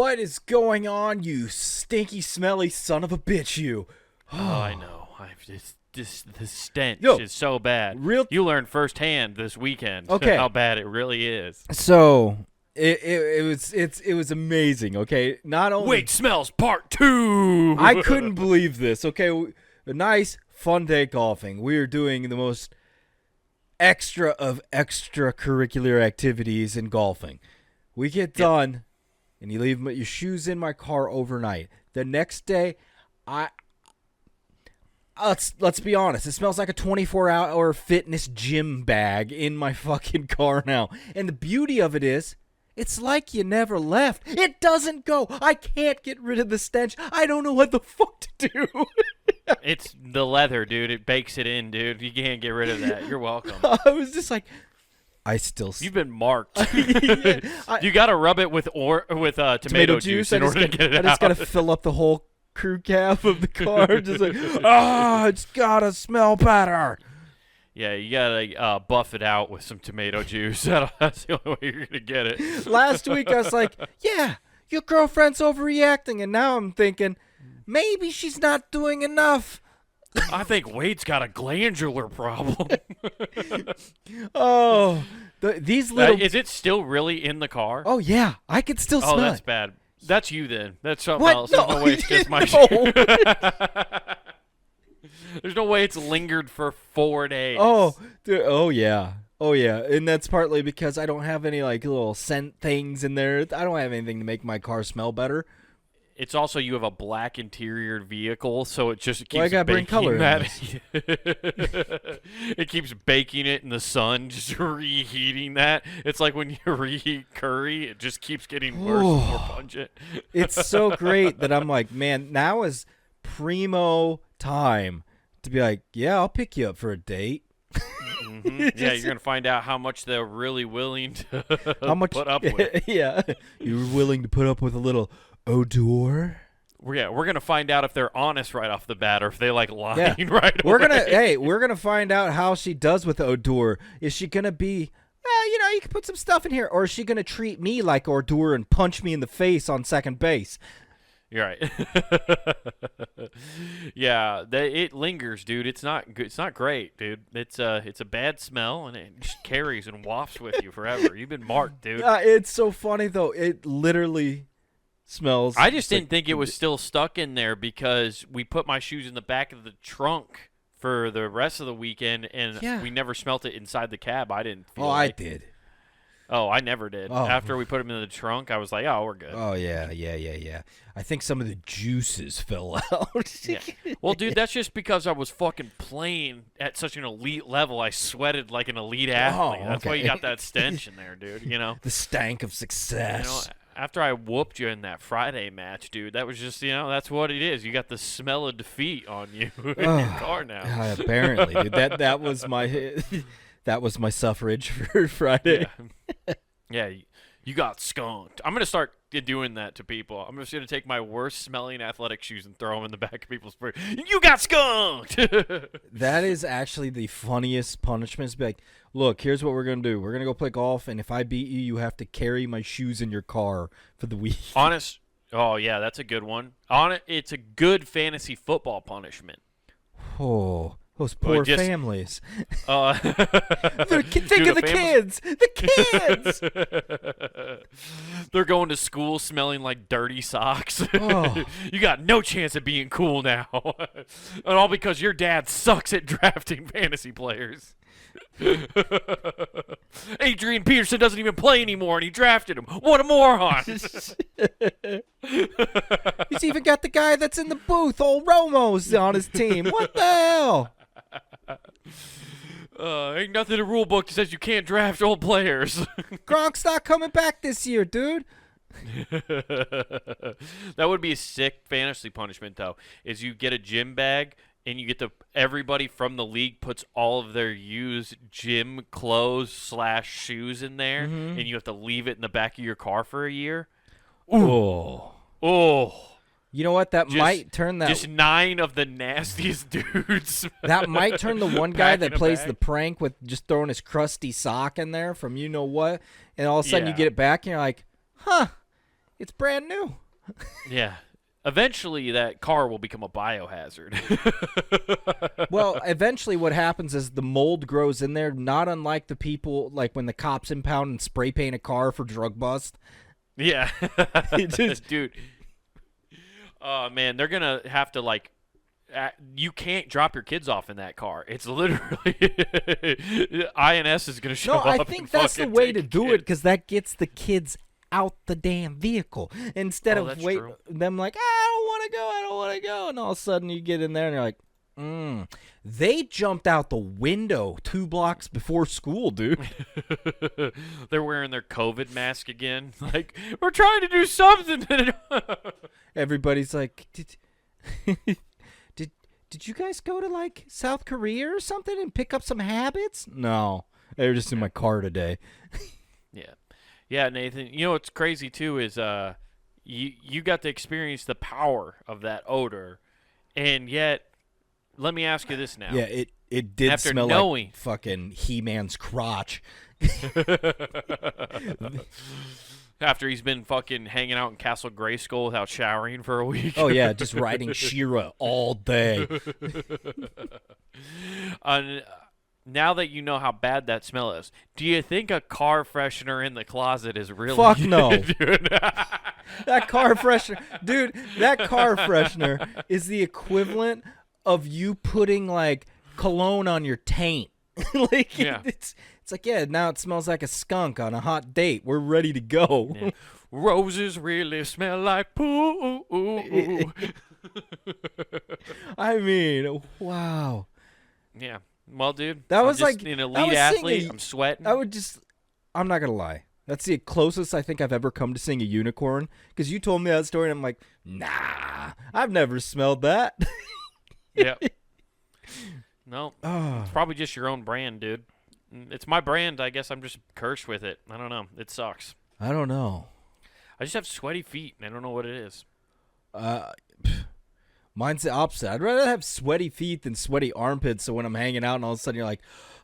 What is going on, you stinky, smelly son of a bitch, you? Oh, I know. The stench Yo, is so bad. You learned firsthand this weekend how bad it really is. So it was amazing. Okay, not only Wait, smells part 2. I couldn't believe this. Okay, a nice fun day golfing. We are doing the most extra of extracurricular activities in golfing. We get done, and you leave your shoes in my car overnight. The next day, let's be honest. It smells like a 24-hour fitness gym bag in my fucking car now. And the beauty of it is, it's like you never left. It doesn't go. I can't get rid of the stench. I don't know what the fuck to do. It's the leather, dude. It bakes it in, dude. You can't get rid of that. You're welcome. I was just like, You've been marked. Yeah, you got to rub it with tomato juice in order to get it out. I just got to fill up the whole crew cab of the car. Just like, it's got to smell better. Yeah, you got to buff it out with some tomato juice. That's the only way you're going to get it. Last week, I was like, yeah, your girlfriend's overreacting. And now I'm thinking, maybe she's not doing enough. I think Wade's got a glandular problem. These little... Is it still really in the car? Oh, yeah. I can still smell it. Oh, that's bad. That's you then. That's something what? else. No. There's no way it's just my No. There's no way it's lingered for 4 days. Oh, dude, oh, yeah. Oh, yeah. And that's partly because I don't have any, like, little scent things in there. I don't have anything to make my car smell better. It's also you have a black interior vehicle, so it just keeps I gotta bring color that. It keeps baking it in the sun, just reheating that. It's like when you reheat curry, it just keeps getting worse and more pungent. It's so great that I'm like, man, now is primo time to be like, yeah, I'll pick you up for a date. Mm-hmm. Yeah, you're going to find out how much they're really willing to put up with. Yeah, you're willing to put up with a little odor. Yeah, we're gonna find out if they're honest right off the bat, or if they like lying right away. We're gonna find out how she does with odor. Is she gonna be, you can put some stuff in here, or is she gonna treat me like odor and punch me in the face on second base? You're right. Yeah, it lingers, dude. It's not good. It's not great, dude. It's a bad smell, and it just carries and wafts with you forever. You've been marked, dude. It's so funny though. It literally smells. I just didn't think it was still stuck in there because we put my shoes in the back of the trunk for the rest of the weekend, and we never smelt it inside the cab. I didn't feel I did. Oh, I never did. Oh. After we put them in the trunk, I was like, oh, we're good. Oh, yeah. I think some of the juices fell out. Yeah. Well, dude, that's just because I was fucking playing at such an elite level. I sweated like an elite athlete. That's why you got that stench in there, dude, you know? The stank of success. After I whooped you in that Friday match, dude, that was just, that's what it is. You got the smell of defeat on you in your car now. Apparently, dude. That was my suffrage for Friday. Yeah, you got skunked. I'm going to start doing that to people. I'm just going to take my worst smelling athletic shoes and throw them in the back of people's fridge. You got skunked! That is actually the funniest punishment. It's like, look, here's what we're going to do. We're going to go play golf, and if I beat you, you have to carry my shoes in your car for the week. Honest. Oh, yeah, that's a good one. It's a good fantasy football punishment. Oh, those poor families. Think of the kids. The kids. They're going to school smelling like dirty socks. Oh. You got no chance of being cool now. And all because your dad sucks at drafting fantasy players. Adrian Peterson doesn't even play anymore, and he drafted him. What a moron! He's even got the guy that's in the booth, old Romo's on his team. What the hell? Ain't nothing in the rule book that says you can't draft old players. Gronk's not coming back this year, dude. That would be a sick fantasy punishment, though, is you get a gym bag, and you get everybody from the league puts all of their used gym clothes / shoes in there, and you have to leave it in the back of your car for a year. Ooh. Oh. You know what? That might turn that... Just 9 of the nastiest dudes. That might turn the one guy that plays the prank with just throwing his crusty sock in there from you know what, and all of a sudden you get it back, and you're like, huh, It's brand new. Yeah. Eventually, that car will become a biohazard. Well, eventually what happens is the mold grows in there, not unlike the people, like when the cops impound and spray paint a car for drug bust. Yeah. just- Dude. Oh, man. They're going to have to, like, you can't drop your kids off in that car. It's literally INS is going to show No, up. I and think that's the fucking way take to do it, kids. because that gets the kids out the damn vehicle instead Oh, of that's wait true. them like, I don't want to go, and all of a sudden you get in there and you're like, they jumped out the window 2 blocks before school, dude. They're wearing their COVID mask again. Like, we're trying to do something. Everybody's like, did you guys go to like South Korea or something and pick up some habits? No, they were just in my car today. Yeah. Yeah, Nathan. You know what's crazy too is you got to experience the power of that odor, and yet let me ask you this now. Yeah, it did After smell knowing- like fucking He-Man's crotch. After he's been fucking hanging out in Castle Grayskull without showering for a week. Oh yeah, just riding She-Ra all day. Now that you know how bad that smell is, do you think a car freshener in the closet is really Fuck good, no. dude? That car freshener, dude, that car freshener is the equivalent of you putting like cologne on your taint. Like Yeah. it's like, yeah, now it smells like a skunk on a hot date. We're ready to go. Yeah. Roses really smell like poo. I mean, wow. Yeah. Well, dude, That I'm was just like- an I elite was athlete. seeing a- I'm sweating. I'm not going to lie. That's the closest I think I've ever come to seeing a unicorn. Because you told me that story, and I'm like, nah, I've never smelled that. Yeah. No, Oh. it's probably just your own brand, dude. It's my brand. I guess I'm just cursed with it. I don't know. It sucks. I don't know. I just have sweaty feet, and I don't know what it is. Mine's the opposite. I'd rather have sweaty feet than sweaty armpits. So when I'm hanging out and all of a sudden you're like,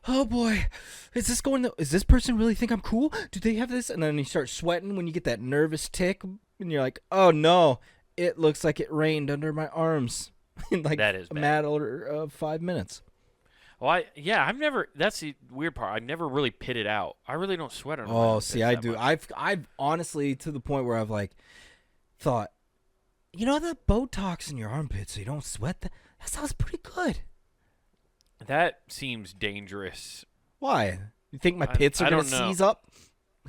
oh boy, is this person really think I'm cool? Do they have this? And then you start sweating when you get that nervous tick. And you're like, oh no, it looks like it rained under my arms in like That is a bad. matter of 5 minutes. Well, I've never. That's the weird part. I never really pit it out. I really don't sweat under my Oh, armpits see, I that do. much. I've honestly to the point where I've like thought, you know, that Botox in your armpits so you don't sweat. That sounds pretty good. That seems dangerous. Why? You think my I- pits are I gonna don't know. seize up?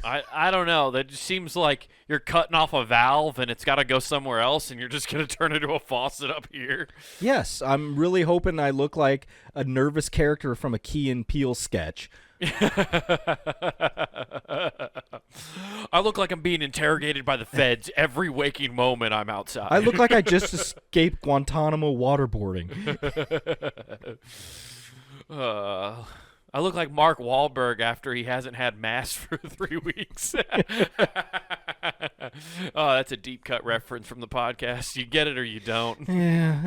I don't know. That just seems like you're cutting off a valve and it's got to go somewhere else, and you're just gonna turn into a faucet up here. Yes, I'm really hoping I look like a nervous character from a Key and Peele sketch. I look like I'm being interrogated by the feds every waking moment I'm outside. I look like I just escaped Guantanamo waterboarding. I look like Mark Wahlberg after he hasn't had mass for 3 weeks. Oh, that's a deep cut reference from the podcast. You get it or you don't. Yeah,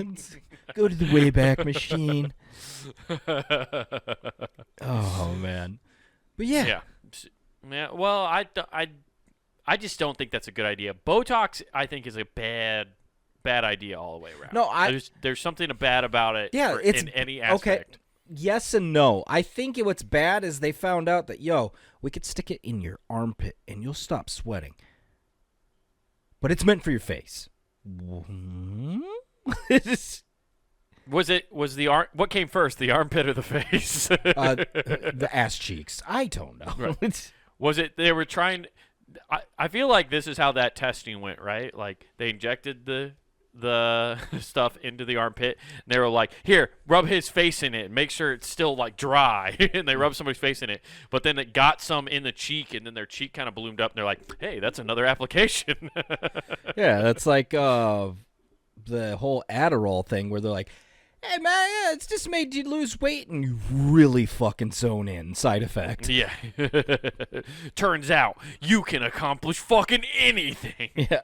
go to the Wayback Machine. Oh man, but yeah, Yeah. Yeah. Well, I just don't think that's a good idea. Botox, I think, is a bad idea all the way around. No, there's something bad about it. Yeah, it's in any aspect. okay. Yes and no. I think what's bad is they found out that, we could stick it in your armpit and you'll stop sweating. But it's meant for your face. What came first, the armpit or the face? The ass cheeks. I don't know. Right. Was it they were trying? I feel like this is how that testing went, right? Like they injected the stuff into the armpit, and they were like, "Here, rub his face in it, and make sure it's still like dry." And they rubbed somebody's face in it, but then it got some in the cheek, and then their cheek kind of bloomed up, and they're like, "Hey, that's another application." Yeah, that's like the whole Adderall thing where they're like, hey, man, yeah, it's just made you lose weight, and you really fucking zone in. Side effect. Yeah. Turns out you can accomplish fucking anything. Yeah.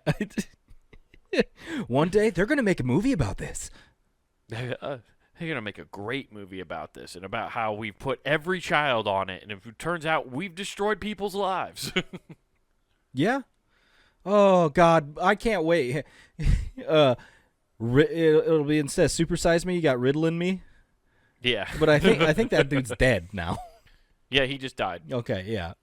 One day, they're going to make a movie about this. They're gonna make a great movie about this and about how we've put every child on it, and if it turns out we've destroyed people's lives. Yeah. Oh God, I can't wait. It'll be instead supersize me. You got Ritalin me, Yeah. but I think that dude's dead now. Yeah, he just died. Okay, yeah.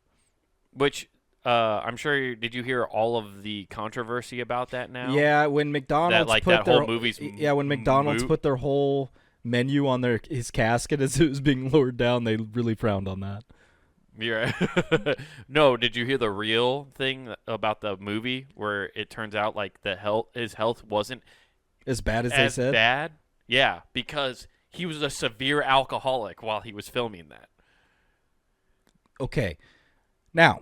Which I'm sure. Did you hear all of the controversy about that now? Yeah, when McDonald's like, put that their whole movie's when McDonald's moot. put their whole menu on his casket as it was being lowered down, they really frowned on that. Yeah. No, did you hear the real thing about the movie where it turns out like his health wasn't As bad as they as said. bad? Yeah, because he was a severe alcoholic while he was filming that. Okay, now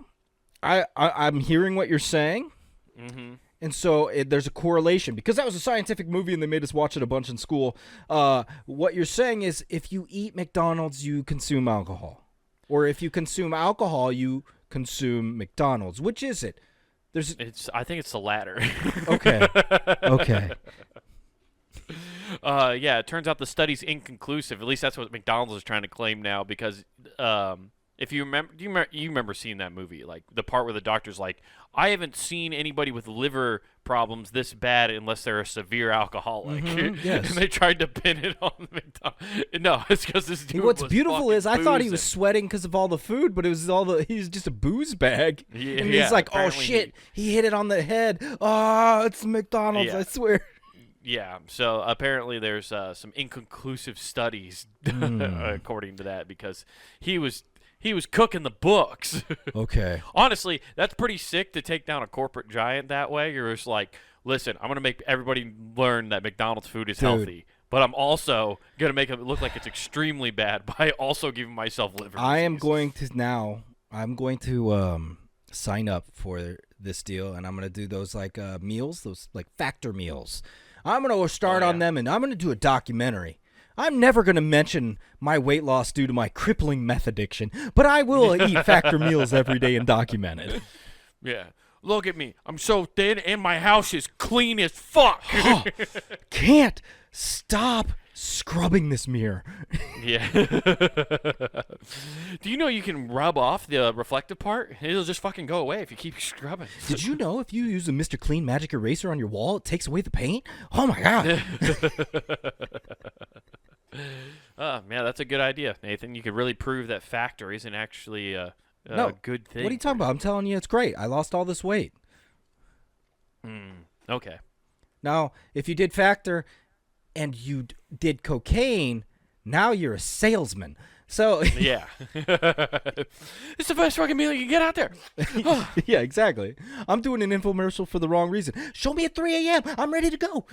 I'm hearing what you're saying. Mm-hmm. And so there's a correlation because that was a scientific movie and they made us watch it a bunch in school. What you're saying is if you eat McDonald's, you consume alcohol. Or if you consume alcohol, you consume McDonald's. Which is it? I think it's the latter. Okay. Okay. Yeah, it turns out the study's inconclusive. At least that's what McDonald's is trying to claim now because if you remember, you remember seeing that movie, like the part where the doctor's like, I haven't seen anybody with liver problems this bad unless they're a severe alcoholic. Yes. And they tried to pin it on McDonald's. No, it's because this dude What's was beautiful fucking is I thought he was boozing. sweating because of all the food, but it was he's just a booze bag. Yeah, And he's like, oh apparently shit, he hit it on the head. Oh, it's McDonald's, Yeah. I swear. Yeah, so apparently there's some inconclusive studies according to that because he was cooking the books. Okay. Honestly, that's pretty sick to take down a corporate giant that way. You're just like, listen, I'm going to make everybody learn that McDonald's food is healthy, but I'm also going to make it look like it's extremely bad by also giving myself liver disease. I'm going to sign up for this deal, and I'm going to do those like meals, those like factor meals. I'm going to start on them, and I'm going to do a documentary. I'm never going to mention my weight loss due to my crippling meth addiction, but I will eat factor meals every day and document it. Yeah. Look at me. I'm so thin, and my house is clean as fuck. Can't stop scrubbing this mirror. Yeah. Do you know you can rub off the reflective part? It'll just fucking go away if you keep scrubbing. Did you know if you use a Mr. Clean magic eraser on your wall, it takes away the paint? Oh, my God. Yeah, that's a good idea, Nathan. You could really prove that factor isn't actually a good thing. What are you talking about? I'm telling you, it's great. I lost all this weight. Okay. Now, if you did factor and you did cocaine, now you're a salesman. So Yeah. It's the best fucking meal you can get out there. yeah, exactly. I'm doing an infomercial for the wrong reason. Show me at 3 a.m. I'm ready to go.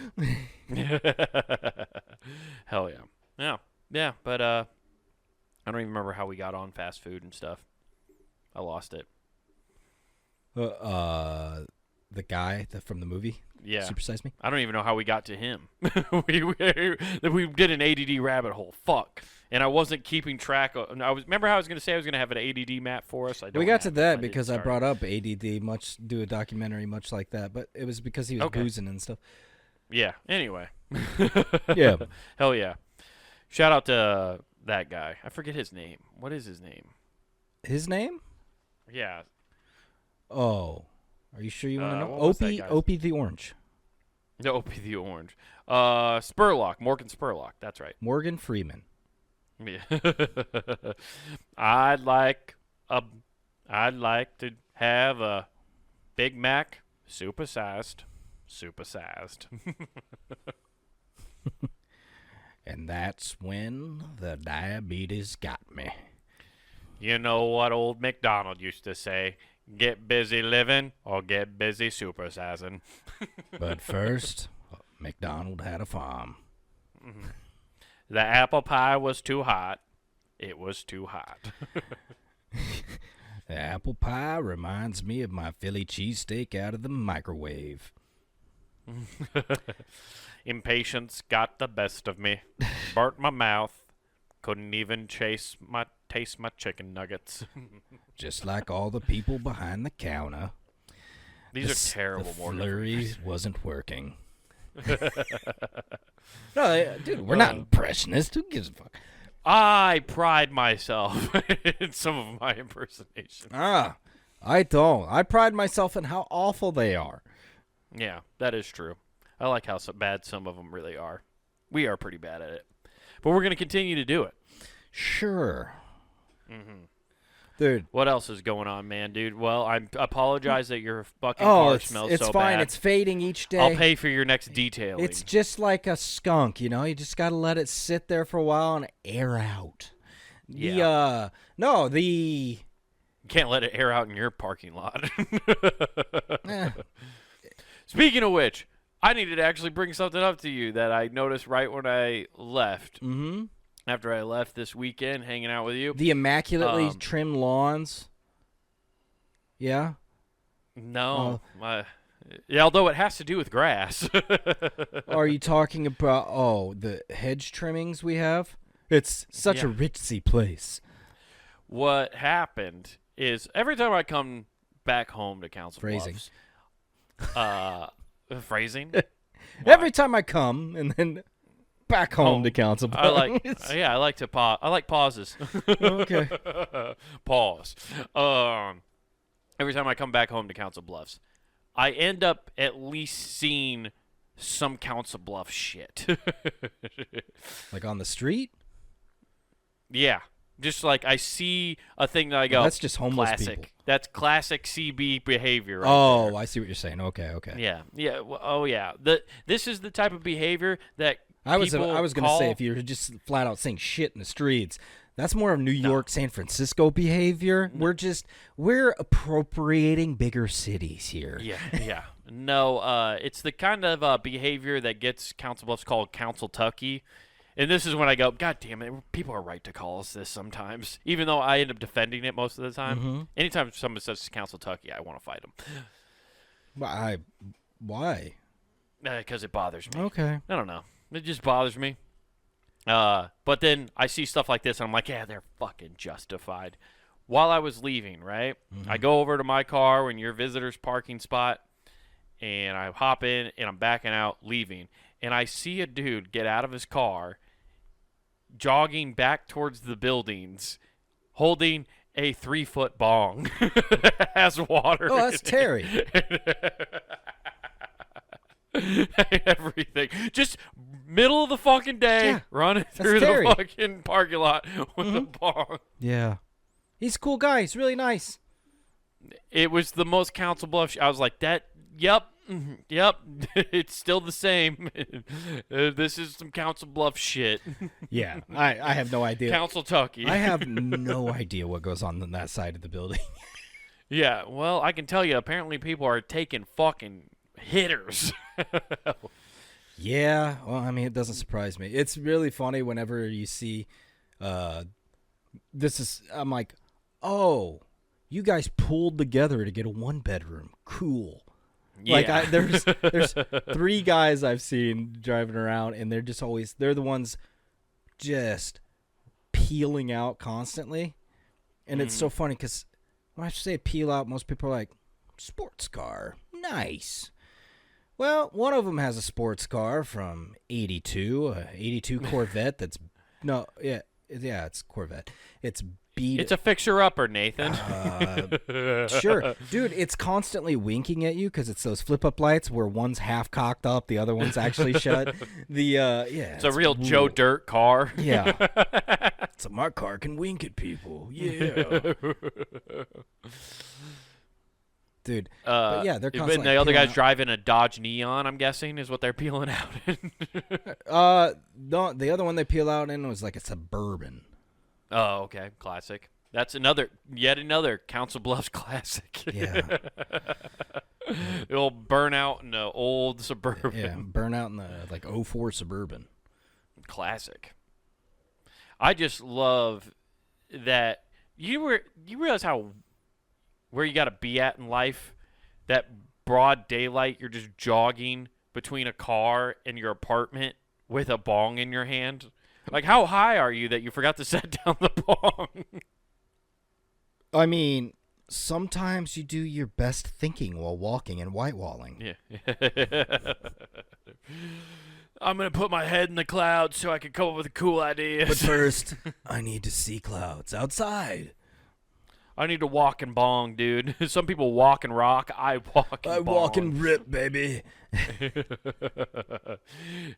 Hell yeah. Yeah. Yeah, but I don't even remember how we got on fast food and stuff. I lost it. The guy from the movie. Yeah. Supersize Me. I don't even know how we got to him. we did an ADD rabbit hole. Fuck. And I wasn't keeping track of. Remember how I was going to say I was going to have an ADD map for us. We got to that because I brought up ADD. Do a documentary much like that, but it was because he was boozing and stuff. Yeah. Anyway. Yeah. Hell yeah. Shout out to that guy. I forget his name. What is his name? His name? Yeah. Oh. Are you sure you want to know? what was that guy's- Opie the Orange. No, Opie the Orange. Spurlock. Morgan Spurlock. That's right. Morgan Freeman. Yeah. I'd like to have a Big Mac supersized. And that's when the diabetes got me. You know what old MacDonald used to say? Get busy living or get busy supersizing. But first, McDonald had a farm. The apple pie was too hot. It was too hot. The apple pie reminds me of my Philly cheesesteak out of the microwave. Impatience got the best of me. Burnt my mouth. Couldn't even taste my chicken nuggets. Just like all the people behind the counter. These are terrible, The Morgan. flurry wasn't working. No, dude, we're not impressionists. Who gives a fuck? I pride myself in some of my impersonations. I don't. I pride myself in how awful they are. Yeah, that is true. I like how bad some of them really are. We are pretty bad at it. But we're going to continue to do it. Sure. Mm-hmm. Dude. What else is going on, man, dude? Well, I apologize that your fucking car smells it's so fine. bad. It's fading each day. I'll pay for your next detailing. It's just like a skunk, you know? You just got to let it sit there for a while and air out. Yeah. You can't let it air out in your parking lot. eh. Speaking of which, I needed to actually bring something up to you that I noticed right when I left. Mm-hmm. After I left this weekend hanging out with you. The immaculately trimmed lawns. Yeah? No. Yeah, although it has to do with grass. Are you talking about, the hedge trimmings we have? It's such a ritzy place. What happened is every time I come back home to Council Phrasing. Bluffs, phrasing? Every time I come and then back home to Council I Bluffs. I like to pause. I like pauses. Okay. Pause. Every time I come back home to Council Bluffs, I end up at least seeing some Council Bluff shit. Like on the street? Yeah. Just like I see a thing that I go, that's just homeless classic. people. That's classic CB behavior. Right there. I see what you're saying. Okay. Yeah. Yeah. Oh, yeah. This is the type of behavior that I was going to say, if you're just flat out saying shit in the streets, that's more of New York, San Francisco behavior. We're appropriating bigger cities here. Yeah. No, it's the kind of behavior that gets Council Bluffs called Council-tucky. And this is when I go, God damn it, people are right to call us this sometimes. Even though I end up defending it most of the time. Mm-hmm. Anytime someone says Council-tucky, I want to fight them. Why? Because it bothers me. Okay. I don't know. It just bothers me. But then I see stuff like this, and I'm like, yeah, they're fucking justified. While I was leaving, right, I go over to my car in your visitor's parking spot, and I hop in, and I'm backing out, leaving. And I see a dude get out of his car, jogging back towards the buildings, holding a 3-foot bong that has water. Oh, that's Terry. Everything. Just middle of the fucking day, running through Terry. the fucking parking lot with a bong. Yeah. He's a cool guy. He's really nice. It was the most Council Bluff. I was like, yep, it's still the same. This is some Council Bluff shit. Yeah, I have no idea. Council-tucky. I have no idea what goes on that side of the building. Yeah, well, I can tell you, apparently people are taking fucking hitters. Yeah, well, I mean, it doesn't surprise me. It's really funny whenever you see I'm like, oh, you guys pulled together to get a 1-bedroom. Cool. Yeah. Like there's 3 guys I've seen driving around, and they're the ones just peeling out constantly. And it's so funny because when I say peel out, most people are like, sports car, nice. Well, one of them has a sports car from 82 Corvette that's it's Corvette. It's beat. It's a fixer-upper, Nathan. Sure. Dude, it's constantly winking at you because it's those flip-up lights where one's half cocked up, the other one's actually shut. It's a real Joe Dirt car. Yeah. So my car can wink at people. Yeah. Dude. But yeah, they're constantly. And the other guy's out. driving a Dodge Neon, I'm guessing, is what they're peeling out in. No, the other one they peel out in was like a Suburban. Oh, okay. Classic. That's yet another Council Bluffs classic. Yeah. It'll burn out in the old Suburban. Yeah, burn out in the 04 Suburban. Classic. I just love that you realize where you got to be at in life, that broad daylight, you're just jogging between a car and your apartment with a bong in your hand. Like, how high are you that you forgot to set down the bong? I mean, sometimes you do your best thinking while walking and whitewalling. Yeah. I'm going to put my head in the clouds so I can come up with a cool idea. But first, I need to see clouds outside. I need to walk and bong, dude. Some people walk and rock. I walk and bong. walk and rip, baby.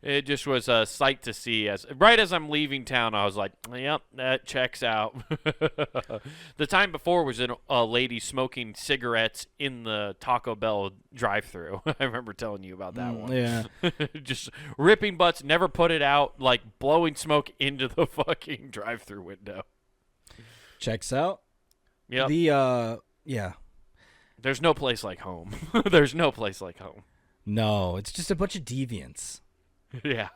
It just was a sight to see. Right as I'm leaving town, I was like, "Yep, that checks out." The time before was a lady smoking cigarettes in the Taco Bell drive-thru. I remember telling you about that one. Yeah. Just ripping butts, never put it out, like blowing smoke into the fucking drive-thru window. Checks out. Yep. Yeah. There's no place like home. There's no place like home. No, it's just a bunch of deviants. Yeah.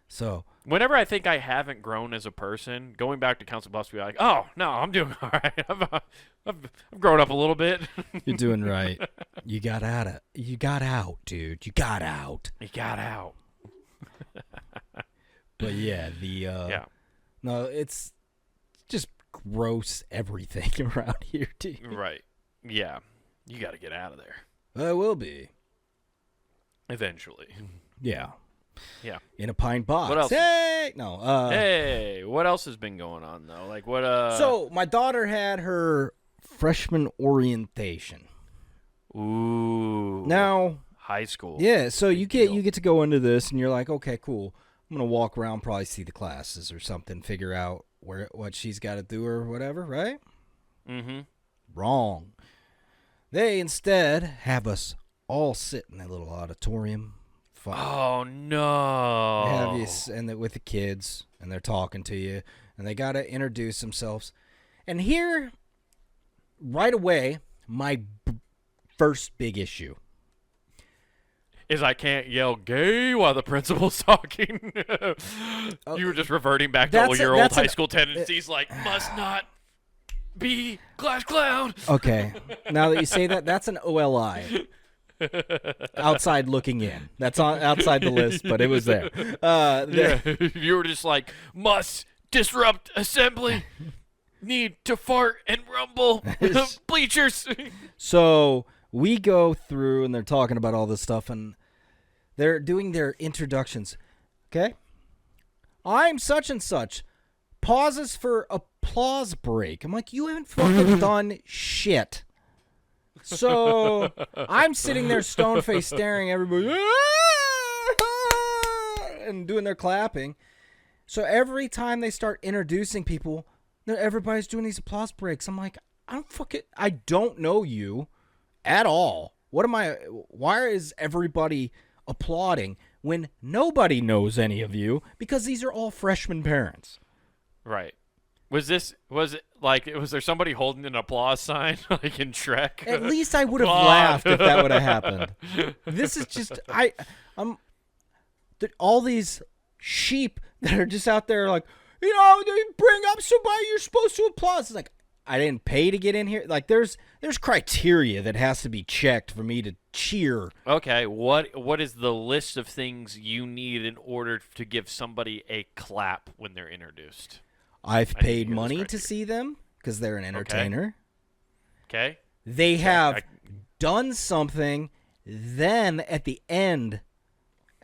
So whenever I think I haven't grown as a person, going back to Council Bluffs, be like, oh no, I'm doing all right. I've grown up a little bit. you're doing right. You got out, dude. You got out. You got out. But yeah, yeah. No, it's just gross everything around here, dude. Right. Yeah. You got to get out of there. I will be. Eventually. Yeah. Yeah. In a pine box. What else? Hey! No. Hey, what else has been going on, though? Like, what, So, my daughter had her freshman orientation. Ooh. Now. High school. Yeah, so you get to go into this, and you're like, okay, cool. I'm going to walk around, probably see the classes or something, figure out what she's got to do or whatever, right? Mm-hmm. Wrong. They instead have us all sit in a little auditorium. Oh, no. They have you with the kids, and they're talking to you, and they got to introduce themselves. And here, right away, my first big issue is I can't yell gay while the principal's talking. You were just reverting back to all your old high school tendencies, like, must not be class clown. Okay. Now that you say that, that's an OLI. Outside looking in. That's outside the list, but it was there. Yeah. You were just like, must disrupt assembly, need to fart and rumble bleachers. So we go through, and they're talking about all this stuff, and they're doing their introductions. Okay? I'm such and such. Pauses for applause break. I'm like, you haven't fucking done shit. So I'm sitting there stone-faced staring at everybody and doing their clapping. So every time they start introducing people, everybody's doing these applause breaks. I'm like, I don't know you at all. Why is everybody applauding when nobody knows any of you? Because these are all freshman parents. Right. Was there somebody holding an applause sign like in Shrek? At least I would have laughed if that would have happened. This is just all these sheep that are just out there like, they bring up somebody you're supposed to applaud. It's like, I didn't pay to get in here. Like, there's criteria that has to be checked for me to cheer. Okay, what is the list of things you need in order to give somebody a clap when they're introduced? I've paid money to see them because they're an entertainer. Okay. They have done something. Then at the end,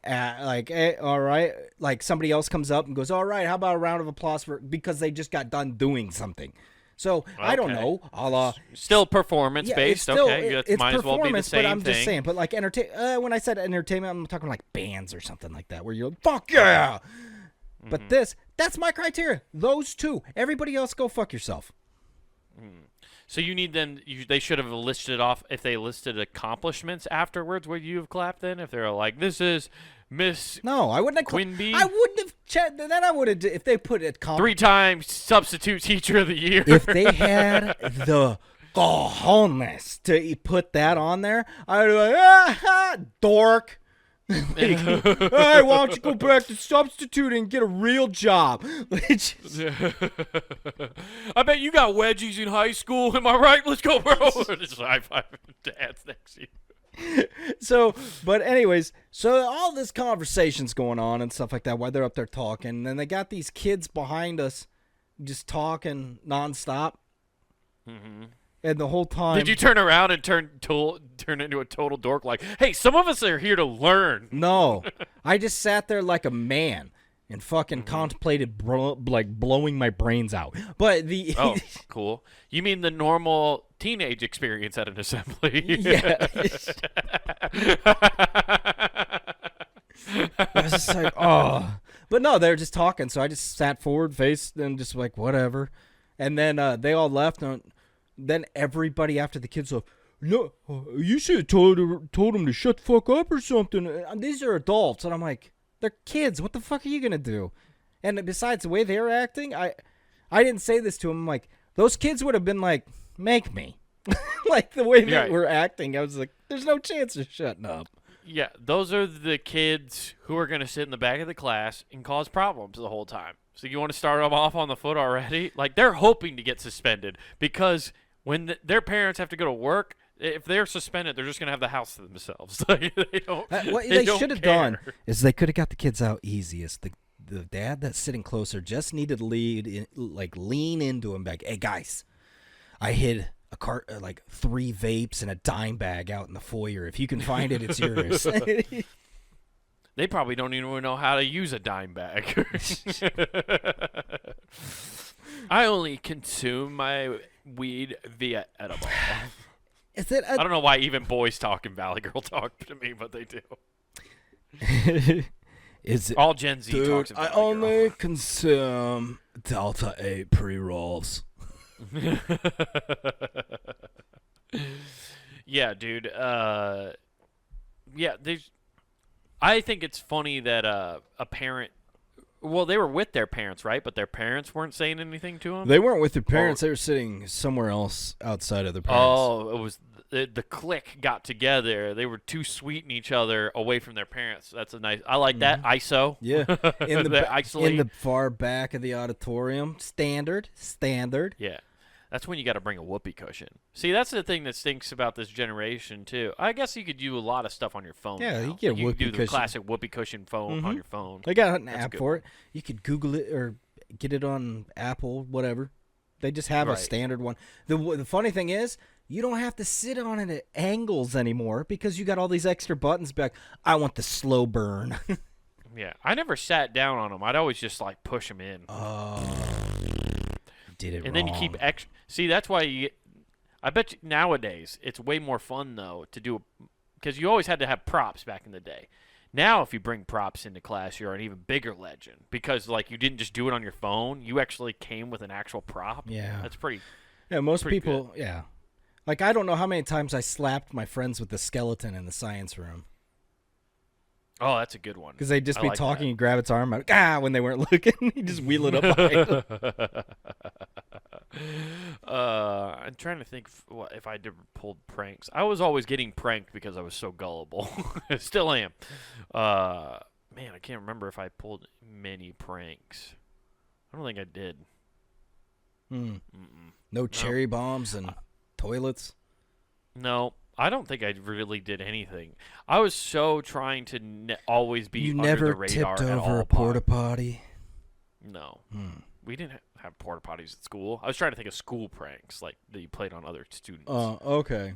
all right, like somebody else comes up and goes, all right, how about a round of applause because they just got done doing something. So okay. I don't know. Still performance based. Okay, it's might as well be the same but I'm thing. just saying. But like when I said entertainment, I'm talking like bands or something like that, where you're like, fuck yeah. But that's my criteria. Those two. Everybody else, go fuck yourself. So you need them. They should have listed off. If they listed accomplishments afterwards, would you have clapped then? If they're like, this is Miss. No, I wouldn't have. Quinby. I wouldn't have. Then I would have. If they put it. 3-time substitute teacher of the year. If they had the cojones to put that on there, I would be like, dork. Hey, why don't you go back to substituting and get a real job? I bet you got wedgies in high school. Am I right? Let's go, bro. Just high-five dads next to you. So, but anyways, so all this conversation's going on and stuff like that while they're up there talking. And then they got these kids behind us just talking nonstop. Mm-hmm. And the whole time... Did you turn around and turn into a total dork like, hey, some of us are here to learn? No. I just sat there like a man. and fucking contemplated blowing my brains out. But the Oh, cool. You mean the normal teenage experience at an assembly? Yeah. I was just like, oh. But no, they were just talking, so I just sat forward, faced, and just like, whatever. And then they all left, and then everybody after the kids were, no, you should have told them to shut the fuck up or something. These are adults. And I'm like, they're kids. What the fuck are you going to do? And besides the way they were acting, I didn't say this to them. I'm like, those kids would have been like, make me. Like the way they were acting, I was like, there's no chance of shutting up. Yeah, those are the kids who are going to sit in the back of the class and cause problems the whole time. So you want to start them off on the foot already? Like, they're hoping to get suspended because when their parents have to go to work, if they're suspended, they're just going to have the house to themselves. Like, what they should have done is they could have got the kids out easiest. The dad that's sitting closer just needed to lean into him, like, hey, guys, I hid a cart, like 3 vapes and a dime bag out in the foyer. If you can find it, it's yours. They probably don't even know how to use a dime bag. I only consume my weed via edible. Is it? I don't know why even boys talk in Valley Girl talk to me, but they do. Is it? All Gen Z talks in Valley I only consume Delta 8 pre-rolls. Yeah, dude. Yeah, I think it's funny that a parent. Well, they were with their parents, right? But their parents weren't saying anything to them. They weren't with their parents. They were sitting somewhere else outside of their parents. Oh, it was the clique got together. They were too sweeting each other away from their parents. That's a nice. I like that ISO. Yeah, in isolate. in the far back of the auditorium, standard. Yeah. That's when you got to bring a whoopee cushion. See, that's the thing that stinks about this generation, too. I guess you could do a lot of stuff on your phone. Yeah, now. you get a whoopee do the cushion. classic whoopee cushion phone on your phone. They got an app for it. You could Google it or get it on Apple, whatever. They just have a standard one. The funny thing is, you don't have to sit on it at angles anymore because you got all these extra buttons back. I want the slow burn. Yeah, I never sat down on them. I'd always just like push them in. Did it and wrong. then you keep extra. See, that's why I bet you nowadays it's way more fun though to do because you always had to have props back in the day. Now, if you bring props into class, you're an even bigger legend because like you didn't just do it on your phone. You actually came with an actual prop. Yeah, that's pretty. Yeah, most people. Good. Yeah, like I don't know how many times I slapped my friends with the skeleton in the science room. Oh, that's a good one. Because they'd just be talking and grab its arm out, when they weren't looking. You just wheel it up behind them. I'm trying to think if I did pulled pranks. I was always getting pranked because I was so gullible. Still am. Man, I can't remember if I pulled many pranks. I don't think I did. No cherry bombs and toilets? No. I don't think I really did anything. I was so trying to always be under the radar. You never tipped over a porta potty? No. We didn't have porta potties at school. I was trying to think of school pranks like that you played on other students. Oh, okay.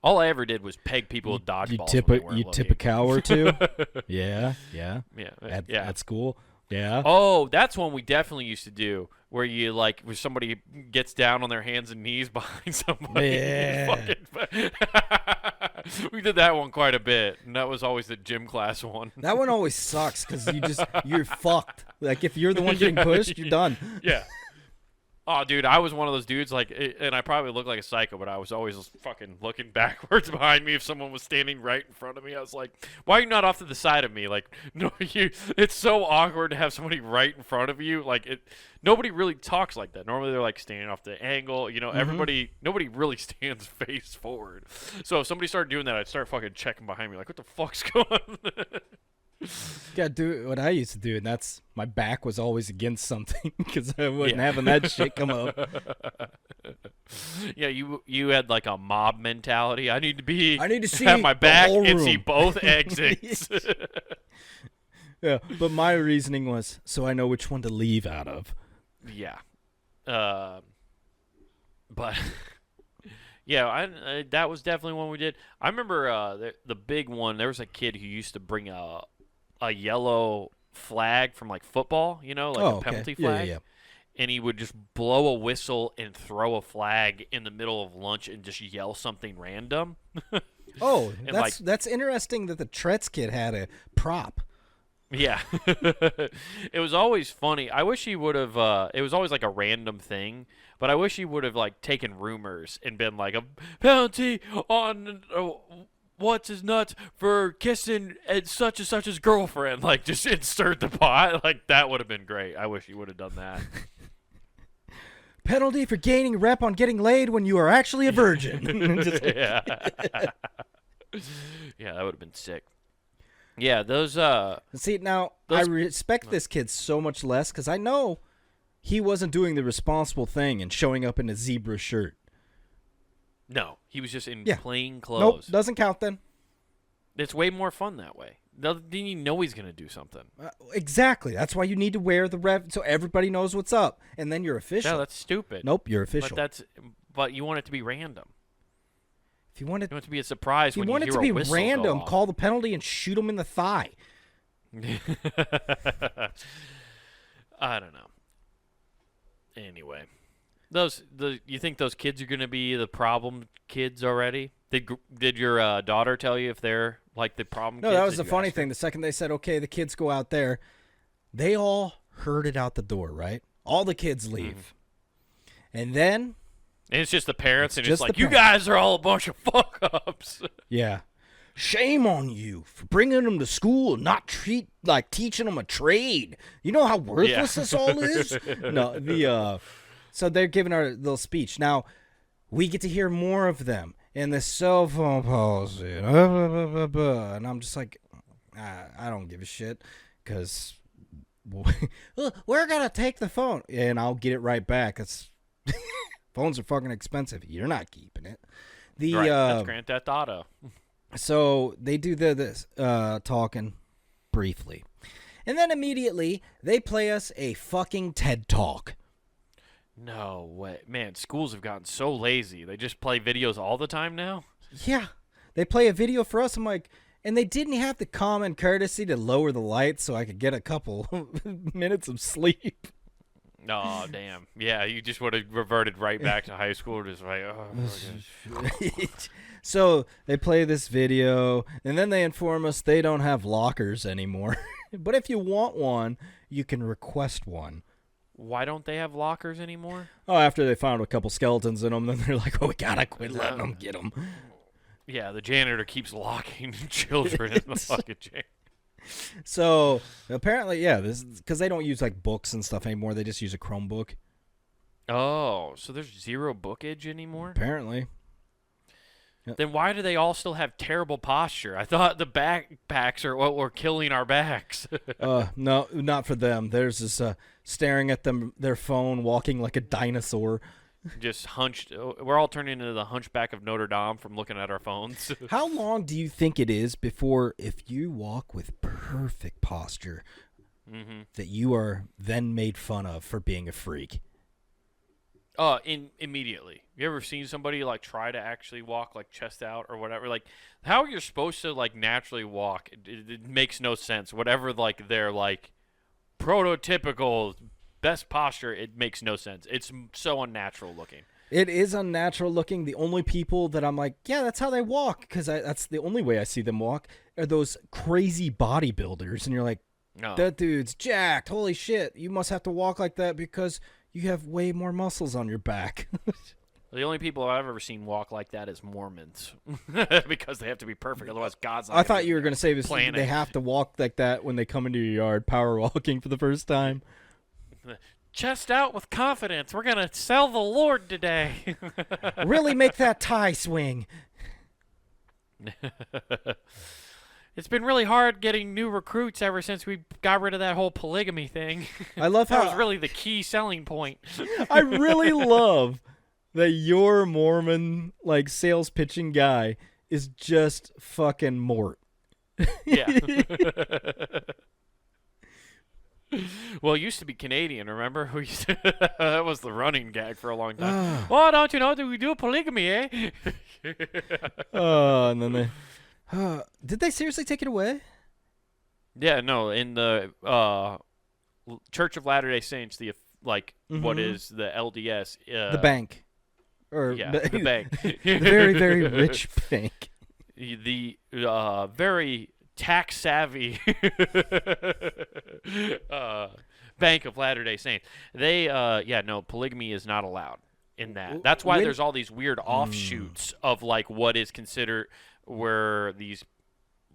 All I ever did was peg people with dodgeballs. You tip a cow or two? Yeah. At school? Yeah. Oh, that's one we definitely used to do, where you where somebody gets down on their hands and knees behind somebody. Yeah. We did that one quite a bit, and that was always the gym class one. That one always sucks because you're fucked. Like if you're the one getting pushed, you're done. Yeah. Oh, dude, I was one of those dudes, and I probably looked like a psycho, but I was always fucking looking backwards behind me if someone was standing right in front of me. I was like, why are you not off to the side of me? Like, no, it's so awkward to have somebody right in front of you. Like, nobody really talks like that. Normally, they're, standing off the angle. You know, nobody really stands face forward. So if somebody started doing that, I'd start fucking checking behind me, like, what the fuck's going on? Yeah, do what I used to do, and that's my back was always against something because I wasn't having that shit come up. Yeah, you had a mob mentality. I need to see have my back and see both exits. Yeah, but my reasoning was so I know which one to leave out of. Yeah, but yeah, that was definitely one we did. I remember the big one. There was a kid who used to bring a a yellow flag from like football, like Oh, a okay. penalty Yeah, flag. yeah. And he would just blow a whistle and throw a flag in the middle of lunch and just yell something random. Oh, And, like- that's interesting that the Tretz kid had a prop. Yeah. It was always funny. I wish he would have it was always like a random thing, but I wish he would have like taken rumors and been like a penalty on what's his nuts for kissing such and such his girlfriend, like just insert the pot. Like that would have been great. I wish he would have done that. Penalty for gaining rep on getting laid when you are actually a virgin. Just- Yeah. Yeah, that would have been sick. Yeah, those See, now, I respect this kid so much less because I know he wasn't doing the responsible thing and showing up in a zebra shirt. no, he was just in Yeah. plain Nope, clothes. doesn't count then. It's way more fun that way. Then you know he's gonna do something. Exactly. That's why you need to wear the rev so everybody knows what's up, and then you're official. No, that's stupid. Nope, you're official. But you want it to be random. If you want it, You want it to be a surprise if you when want you it hear to be a whistle random, go off. call the penalty and shoot him in the thigh. I don't know. Anyway, you think those kids are going to be the problem kids already? Did your daughter tell you if they're like the problem No, kids? that was Did the you funny ask her? thing. The second they said, okay, the kids go out there, they all herded out the door, right? All the kids leave. And then, And it's just the parents, and just it's like, the you guys are all a bunch of fuck-ups. yeah, shame on you for bringing them to school and not teaching them a trade. You know how worthless this all is? No, so they're giving our little speech. Now, we get to hear more of them in the cell phone policy. And I'm just like, I don't give a shit because we're going to take the phone. And I'll get it right back. Phones are fucking expensive. You're not keeping it. Right, that's Grand Theft Auto. So they do this talking briefly. And then immediately they play us a fucking TED Talk. No way. Man, schools have gotten so lazy. They just play videos all the time now? Yeah. They play a video for us. I'm like, and they didn't have the common courtesy to lower the lights so I could get a couple minutes of sleep. Oh, damn. Yeah, you just would have reverted right back to high school. Just like, oh, my gosh. So they play this video, and then they inform us they don't have lockers anymore. But if you want one, you can request one. Why don't they have lockers anymore? Oh, after they found a couple skeletons in them, then they're like, oh, we gotta quit letting them get them. Yeah, the janitor keeps locking children in the fucking jail. So apparently, yeah, this because they don't use like books and stuff anymore. They just use a Chromebook. Oh, so there's zero bookage anymore? Apparently. Then why do they all still have terrible posture? I thought the backpacks are what were killing our backs. No, not for them. There's this staring at their phone, walking like a dinosaur. Just hunched. We're all turning into the Hunchback of Notre Dame from looking at our phones. How long do you think it is before, if you walk with perfect posture, that you are then made fun of for being a freak? Immediately. You ever seen somebody like try to actually walk like chest out or whatever? Like how you're supposed to like naturally walk, it makes no sense. Whatever like their like prototypical best posture, it makes no sense. It's so unnatural looking. It is unnatural looking. The only people that I'm like, yeah, that's how they walk, because that's the only way I see them walk, are those crazy bodybuilders. And you're like, No. that dude's jacked. Holy shit. You must have to walk like that because you have way more muscles on your back. The only people I've ever seen walk like that is Mormons, because they have to be perfect. Otherwise, God's not I thought you were going to say this. planet. They have to walk like that when they come into your yard, power walking for the first time. Chest out with confidence. We're gonna sell the Lord today. Really make that tie swing. It's been really hard getting new recruits ever since we got rid of that whole polygamy thing. I love That how was really the key selling point. I really love that your Mormon like sales pitching guy is just fucking Mort. Yeah. Well, it used to be Canadian, remember? That was the running gag for a long time. Oh, don't you know that we do polygamy, eh? And then they did they seriously take it away? Yeah, no, in the Church of Latter-day Saints, what is the LDS? The bank, or Yeah, the bank. the very, very rich bank. The very tax savvy Bank of Latter-day Saints. They no, polygamy is not allowed in that. That's why there's all these weird offshoots of like what is considered where these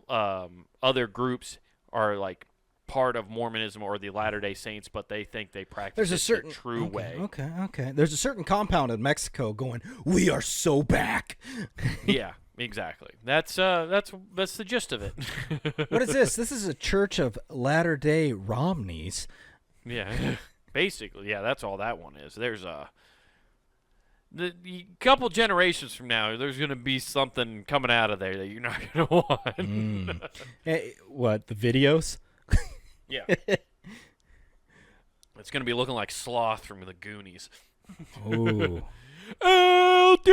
other groups are like part of Mormonism or the Latter-day Saints, but they think they practice There's a certain the true way. Okay. There's a certain compound in Mexico going, "We are so back." Yeah, exactly. That's the gist of it. What is this? This is a Church of Latter-day Romneys. Yeah, basically, yeah. That's all that one is. There's the couple generations from now, there's gonna be something coming out of there that you're not gonna want. Hey, what, the videos? Yeah, it's gonna be looking like Sloth from the Goonies. Ooh. LDS.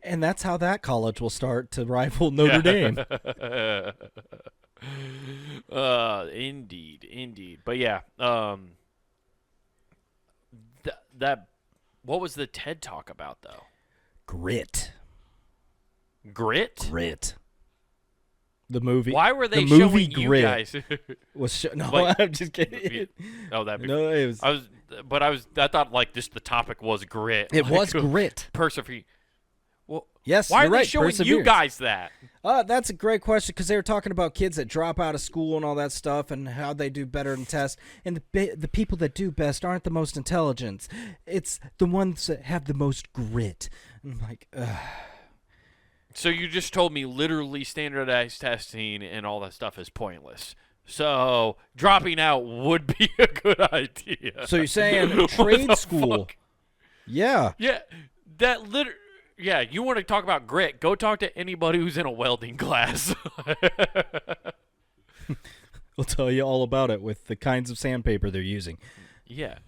And that's how that college will start to rival Notre Dame. Indeed. But yeah, that what was the TED Talk about though? Grit. Grit. The movie. Why were they the movie showing Grit you guys? no, Like, I'm just kidding. Oh, that'd be. No, it was. I thought like just the topic was grit. It like, was grit. Persevere. Well, Yes, why you're are they right. showing you Perseverance. guys that? That's a great question because they were talking about kids that drop out of school and all that stuff and how they do better in tests. And the people that do best aren't the most intelligent. It's the ones that have the most grit. And I'm like, ugh. So you just told me literally standardized testing and all that stuff is pointless. So dropping out would be a good idea. So you're saying What trade the school? fuck? Yeah. Yeah, yeah, you want to talk about grit? Go talk to anybody who's in a welding class. We'll tell you all about it with the kinds of sandpaper they're using. Yeah.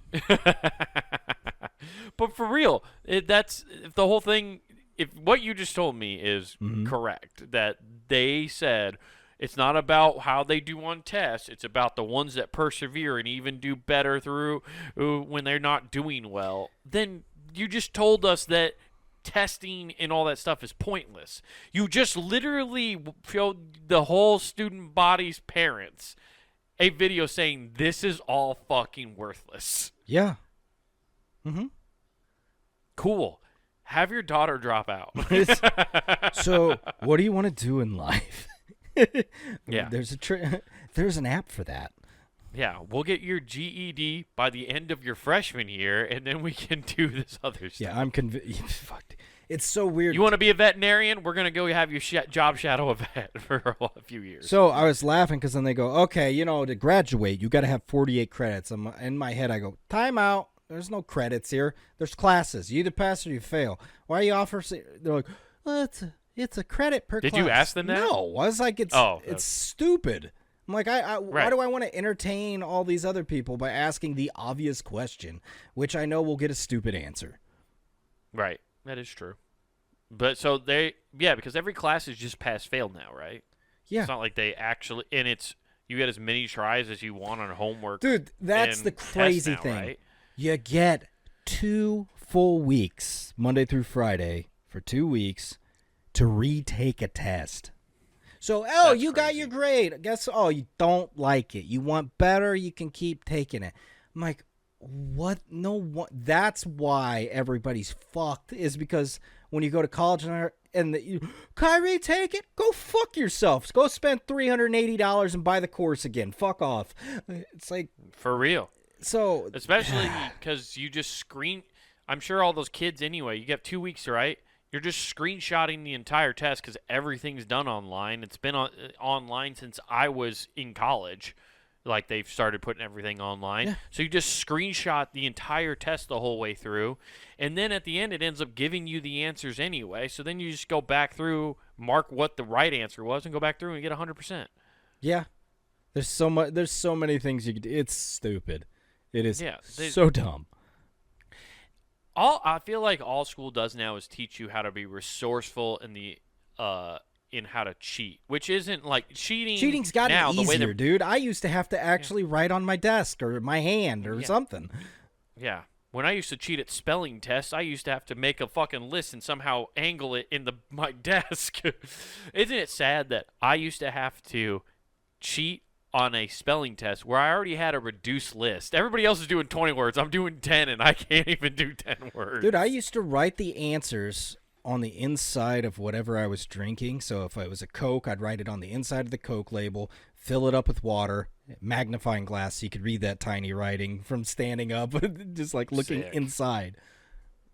But for real, that's if the whole thing. If what you just told me is correct, that they said it's not about how they do on tests, it's about the ones that persevere and even do better through when they're not doing well, then you just told us that testing and all that stuff is pointless. You just literally showed the whole student body's parents a video saying this is all fucking worthless. Yeah. Cool. Have your daughter drop out. So, what do you want to do in life? Yeah. There's an app for that. Yeah, we'll get your GED by the end of your freshman year, and then we can do this other stuff. Yeah, I'm convinced. It's so weird. You want to be a veterinarian? We're going to go have you job shadow a vet for a few years. So I was laughing because then they go, okay, to graduate, you got to have 48 credits. In my head, I go, time out. There's no credits here. There's classes. You either pass or you fail. Why are you offering? They're like, well, it's a credit per class. Did you ask them that? No. I was like, it's stupid. I'm like, why do I want to entertain all these other people by asking the obvious question, which I know will get a stupid answer? Right. That is true. But so because every class is just pass fail now, right? Yeah. It's not like they actually, and you get as many tries as you want on homework. Dude, that's the crazy thing. Right? You get 2 full weeks, Monday through Friday, for 2 weeks to retake a test. So, you got your grade. You don't like it. You want better, you can keep taking it. I'm like, what? No, what? That's why everybody's fucked, is because when you go to college can I retake it? Go fuck yourself. Go spend $380 and buy the course again. Fuck off. It's like, for real. So, especially because you just I'm sure all those kids anyway, you get 2 weeks, right? You're just screenshotting the entire test because everything's done online. It's been online since I was in college. Like, they've started putting everything online. Yeah. So you just screenshot the entire test the whole way through. And then at the end, it ends up giving you the answers anyway. So then you just go back through, mark what the right answer was, and go back through and get 100%. Yeah. There's so many things you could do. It's stupid. It is so dumb. I feel like all school does now is teach you how to be resourceful in the in how to cheat, which isn't like cheating. Cheating's gotten now, the way easier, dude. I used to have to actually write on my desk or my hand or something. Yeah. When I used to cheat at spelling tests, I used to have to make a fucking list and somehow angle it in my desk. Isn't it sad that I used to have to cheat on a spelling test where I already had a reduced list? Everybody else is doing 20 words. I'm doing 10, and I can't even do 10 words. Dude, I used to write the answers on the inside of whatever I was drinking. So if it was a Coke, I'd write it on the inside of the Coke label, fill it up with water, magnifying glass so you could read that tiny writing from standing up, just like looking inside.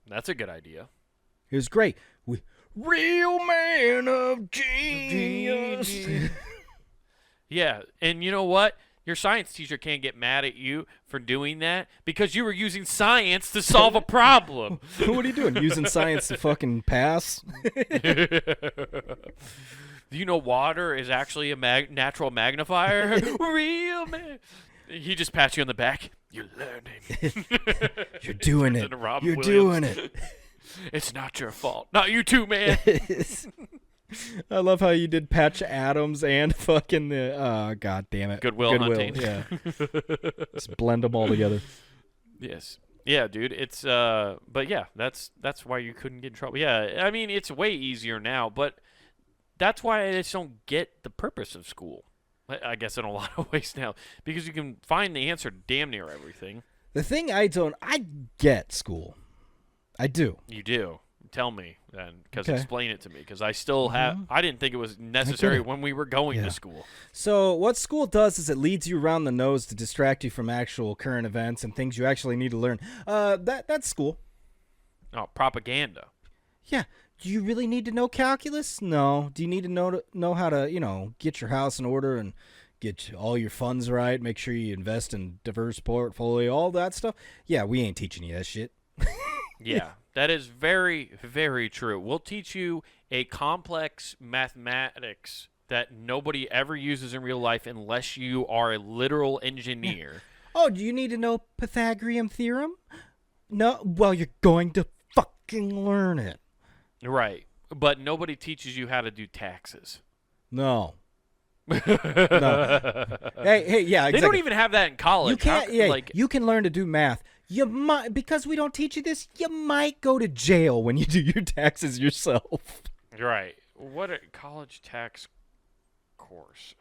That's a good idea. It was great. Real man of genius. Yeah, and you know what? Your science teacher can't get mad at you for doing that because you were using science to solve a problem. What are you doing? Using science to fucking pass? Do you know water is actually a natural magnifier? Real man. He just pats you on the back. You're learning. You're doing it. You're doing it. It's not your fault. Not you too, man. I love how you did Patch Adams and fucking the god damn it. Goodwill Hunting. Yeah. Just blend them all together. Yes. Yeah, dude. It's but yeah, that's why you couldn't get in trouble. Yeah, I mean it's way easier now, but that's why I just don't get the purpose of school. I guess in a lot of ways now, because you can find the answer to damn near everything. The thing I get school. I do. You do. Tell me then, because explain it to me, because I still have. I didn't think it was necessary when we were going to school. So what school does is it leads you around the nose to distract you from actual current events and things you actually need to learn. That's school. Oh, propaganda. Yeah. Do you really need to know calculus? No. Do you need to know how to get your house in order and get all your funds right? Make sure you invest in diverse portfolio, all that stuff. Yeah, we ain't teaching you that shit. Yeah. That is very, very true. We'll teach you a complex mathematics that nobody ever uses in real life unless you are a literal engineer. Oh, do you need to know Pythagorean theorem? No? Well, you're going to fucking learn it. Right. But nobody teaches you how to do taxes. No. No. Hey, yeah, exactly. They don't even have that in college. You can't, you can learn to do math. You might, because we don't teach you this, you might go to jail when you do your taxes yourself. Right. What a college tax course.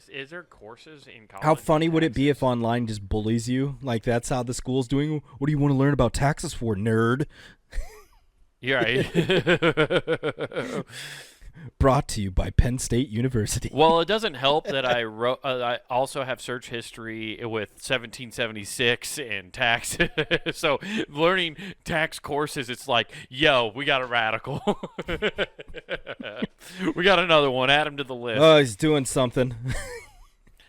Is there courses in college? How funny would it be if online just bullies you? Like, that's how the school's doing? What do you want to learn about taxes for, nerd? You're right. Brought to you by Penn State University. Well, it doesn't help that I wrote. I also have search history with 1776 and tax. So learning tax courses, it's like, yo, we got a radical. We got another one. Add him to the list. Oh, he's doing something.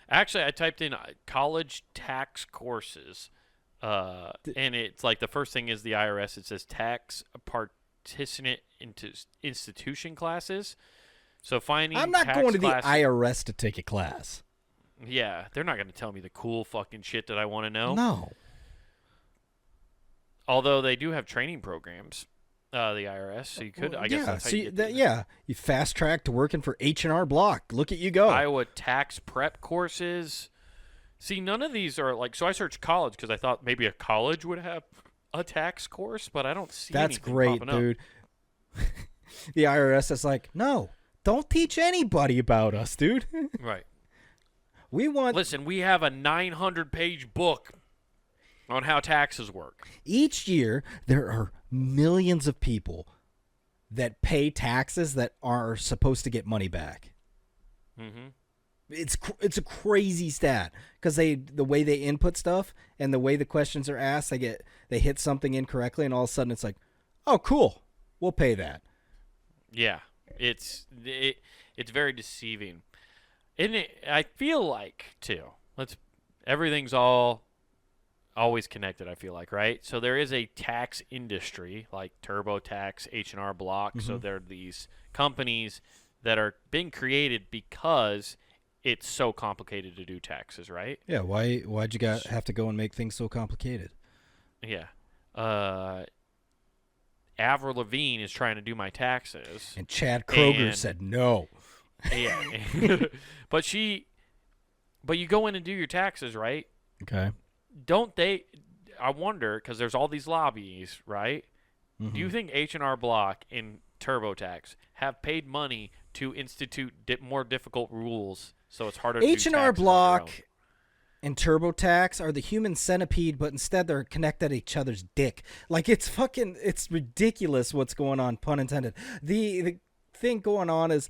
Actually, I typed in college tax courses, and it's like the first thing is the IRS. It says tax participant into institution classes. So finding I'm not tax going to the classes, IRS to take a class. Yeah, they're not going to tell me the cool fucking shit that I want to know. No. Although they do have training programs, the IRS, so you could. I guess that's how you get you fast track to working for H&R Block. Look at you go. Iowa tax prep courses. See, none of these are like. So I searched college because I thought maybe a college would have a tax course, but I don't see. That's anything great, popping up. dude. The IRS is like, no, don't teach anybody about us, dude. Right. Listen, we have a 900-page book on how taxes work. Each year, there are millions of people that pay taxes that are supposed to get money back. Mm-hmm. It's a crazy stat because the way they input stuff and the way the questions are asked, they hit something incorrectly, and all of a sudden it's like, oh, cool, we'll pay that. Yeah, it's very deceiving, and I feel like too. Everything's always connected. I feel like, right? So there is a tax industry like TurboTax, H&R Block. Mm-hmm. So there are these companies that are being created because it's so complicated to do taxes, right? Yeah. Why'd you have to go and make things so complicated? Yeah. Avril Lavigne is trying to do my taxes. And Chad Kroger And- said no. Yeah. but you go in and do your taxes, right? Okay. Don't they? I wonder, because there's all these lobbies, right? Do you think H&R Block and TurboTax have paid money to institute more difficult rules so it's harder to do H&R taxes on your own? Block and TurboTax are the human centipede, but instead they're connected to each other's dick. Like, it's ridiculous what's going on, pun intended. The thing going on is,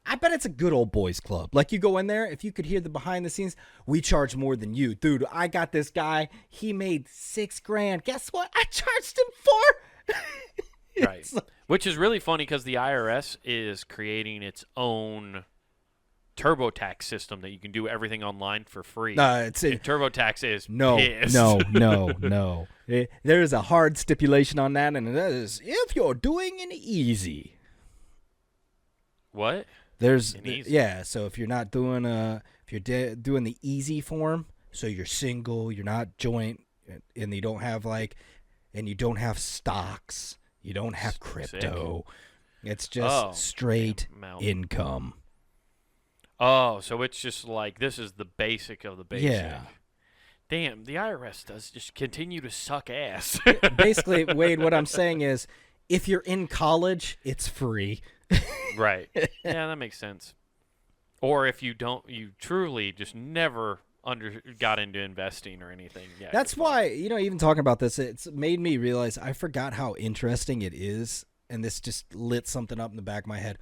I bet it's a good old boys club. Like, you go in there, if you could hear the behind the scenes, we charge more than you. Dude, I got this guy, he made $6,000. Guess what? I charged him $4,000. Right. Which is really funny because the IRS is creating its own TurboTax system that you can do everything online for free. And TurboTax is no. There is a hard stipulation on that, and that is if you're doing an easy. What? There's An easy? Yeah. So if you're not doing if you're doing the easy form, so you're single, you're not joint, and you don't have stocks, you don't have crypto. It's just straight income. Oh, so it's just like this is the basic of the basic. Yeah. Damn, the IRS does just continue to suck ass. Basically, Wade, what I'm saying is, if you're in college, it's free. Right. Yeah, that makes sense. Or if you truly just never got into investing or anything. Yeah. That's why, even talking about this, it's made me realize I forgot how interesting it is, and this just lit something up in the back of my head.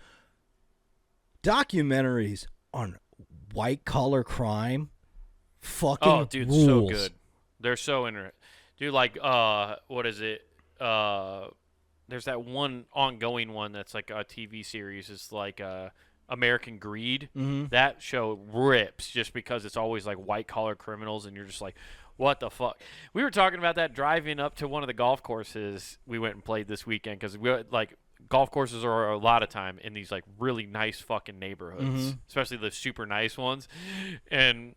Documentaries on white-collar crime fucking dude, rules. so good. They're so interesting. Dude, like, what is it? There's that one ongoing one that's like a TV series. It's like American Greed. Mm-hmm. That show rips just because it's always like white-collar criminals, and you're just like, what the fuck? We were talking about that driving up to one of the golf courses we went and played this weekend because golf courses are a lot of time in these like really nice fucking neighborhoods, especially the super nice ones. And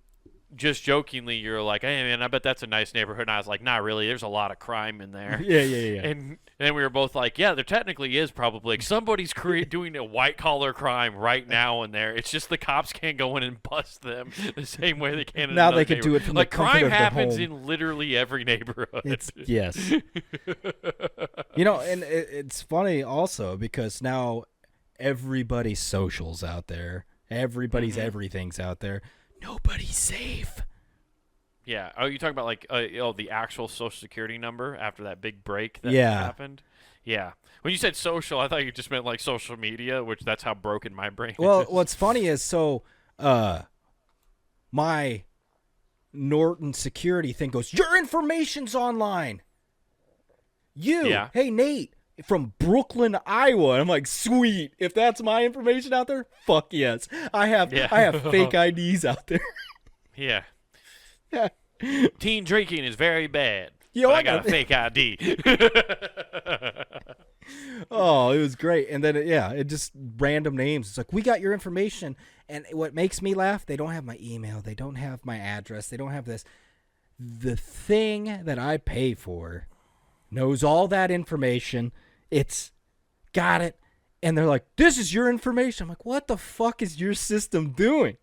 just jokingly, you're like, hey man, I bet that's a nice neighborhood. And I was like, not really. There's a lot of crime in there. Yeah. And then we were both like, yeah, there technically is probably like somebody's doing a white collar crime right now in there. It's just the cops can't go in and bust them the same way they can. In Now another they can do it from like the comfort crime of their happens home. in literally every neighborhood. Yes. And it's funny also because now everybody's socials out there. Everybody's everything's out there. Nobody's safe. Yeah. Oh, you talking about like the actual Social Security number after that big break that Yeah. happened? Yeah. When you said social, I thought you just meant like social media, which that's how broken my brain Well, is. what's funny is my Norton security thing goes, your information's online. Yeah. Hey, Nate, from Brooklyn, Iowa. I'm like, sweet. If that's my information out there, fuck yes. I have fake IDs out there. Yeah. Teen drinking is very bad. Yo, but I I got got- a fake ID. Oh, it was great. And then, it just random names. It's like, we got your information. And what makes me laugh, they don't have my email. They don't have my address. They don't have this. The thing that I pay for knows all that information. It's got it. And they're like, this is your information. I'm like, what the fuck is your system doing?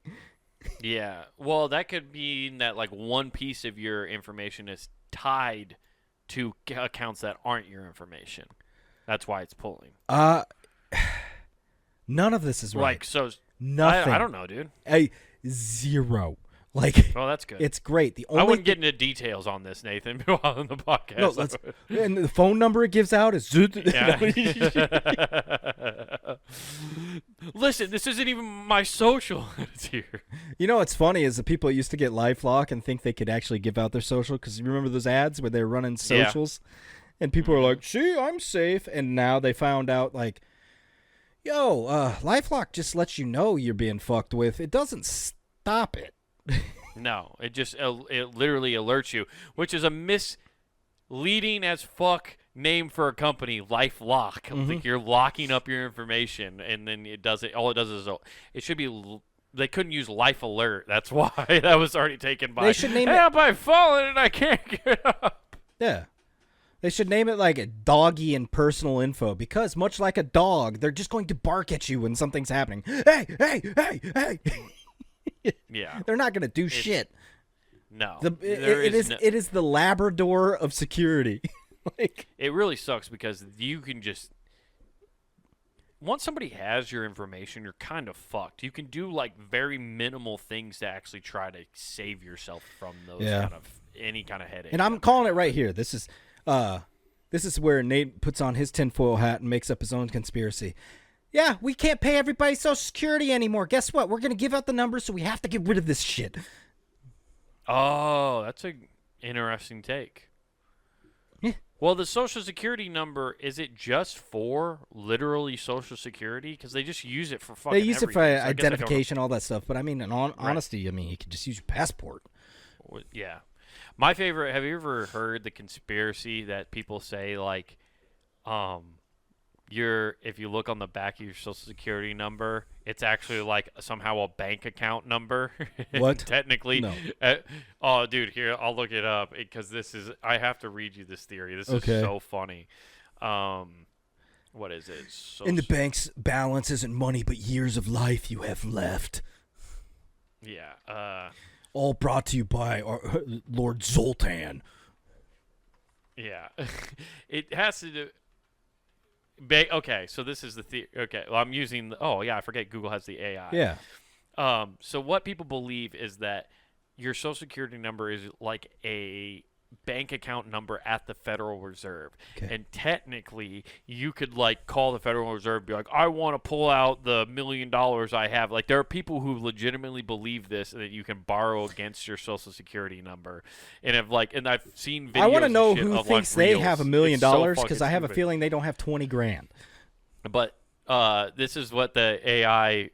Yeah. Well, that could mean that like one piece of your information is tied to accounts that aren't your information. That's why it's pulling. None of this is right. Like, so Nothing. I don't know, dude. Zero. Like, Well, that's good. it's great. The only I wouldn't get into details on this, Nathan, while on the podcast. No, and the phone number it gives out is. Yeah. Listen, this isn't even my social. It's here. You know what's funny is the people that used to get LifeLock and think they could actually give out their social because you remember those ads where they're running socials, and people are like, "See, I'm safe," and now they found out like, "Yo, LifeLock just lets you know you're being fucked with. It doesn't stop it." No, it literally alerts you, which is a misleading as fuck name for a company, LifeLock. Like you're locking up your information, and then it does it. All it does is it should be. They couldn't use Life Alert. That's why that was already taken by. They should name Help! I've fallen and I can't get up. Yeah. They should name it like a doggy and personal info because much like a dog, they're just going to bark at you when something's happening. Hey, hey, hey, hey. Yeah. They're not going to do shit. No. It is the Labrador of security. Like, it really sucks because you can just once somebody has your information, you're kind of fucked. You can do like very minimal things to actually try to save yourself from those kind of any kind of headache. And I'm calling it right here. This is where Nate puts on his tinfoil hat and makes up his own conspiracy. Yeah, we can't pay everybody Social Security anymore. Guess what? We're going to give out the numbers, so we have to get rid of this shit. Oh, that's an interesting take. Yeah. Well, the Social Security number, is it just for literally Social Security? Because they just use it for fucking They use it for everything. So identification, all that stuff. But I mean, in honesty, I mean, you could just use your passport. Yeah. My favorite, have you ever heard the conspiracy that people say, like, if you look on the back of your Social Security number, it's actually like somehow a bank account number. What? Technically. No. Oh, dude, here, I'll look it up because I have to read you this theory. This is so funny. What is it? In the bank's balance isn't money, but years of life you have left. Yeah. All brought to you by Lord Zoltan. Yeah. It has to do... Okay, so this is the theory. Okay, well, I'm using... I forget Google has the AI. Yeah. So what people believe is that your Social Security number is like a bank account number at the Federal Reserve. Okay. And technically, you could like call the Federal Reserve and be like, I want to pull out the $1 million I have. Like, there are people who legitimately believe this, that you can borrow against your Social Security number. And I've seen videos. I want to know and shit who of, thinks like, they reels. have $1 million It's so because I have a stupid. feeling they don't have 20 grand. But this is what the AI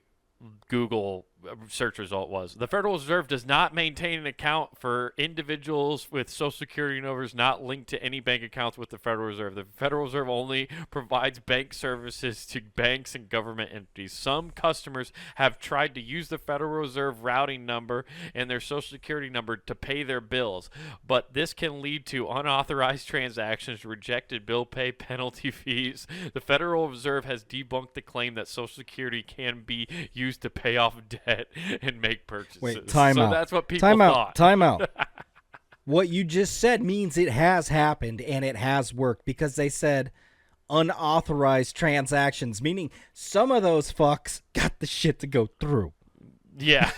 Google search result was. The Federal Reserve does not maintain an account for individuals with Social Security numbers not linked to any bank accounts with the Federal Reserve. The Federal Reserve only provides bank services to banks and government entities. Some customers have tried to use the Federal Reserve routing number and their Social Security number to pay their bills, but this can lead to unauthorized transactions, rejected bill pay, penalty fees. The Federal Reserve has debunked the claim that Social Security can be used to pay off debt and make purchases. Wait, time out. That's what people thought. Time out. What you just said means it has happened and it has worked because they said unauthorized transactions, meaning some of those fucks got the shit to go through. Yeah.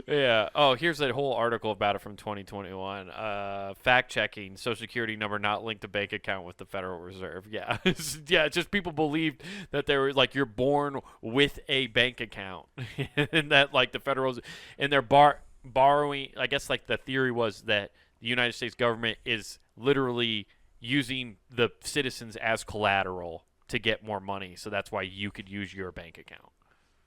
Yeah. Oh, here's a whole article about it from 2021. Fact checking: Social Security number not linked to bank account with the Federal Reserve. Yeah. Yeah. Just people believed that they were like, you're born with a bank account, and that like the Federal and they're borrowing. I guess like the theory was that the United States government is literally using the citizens as collateral to get more money. So that's why you could use your bank account.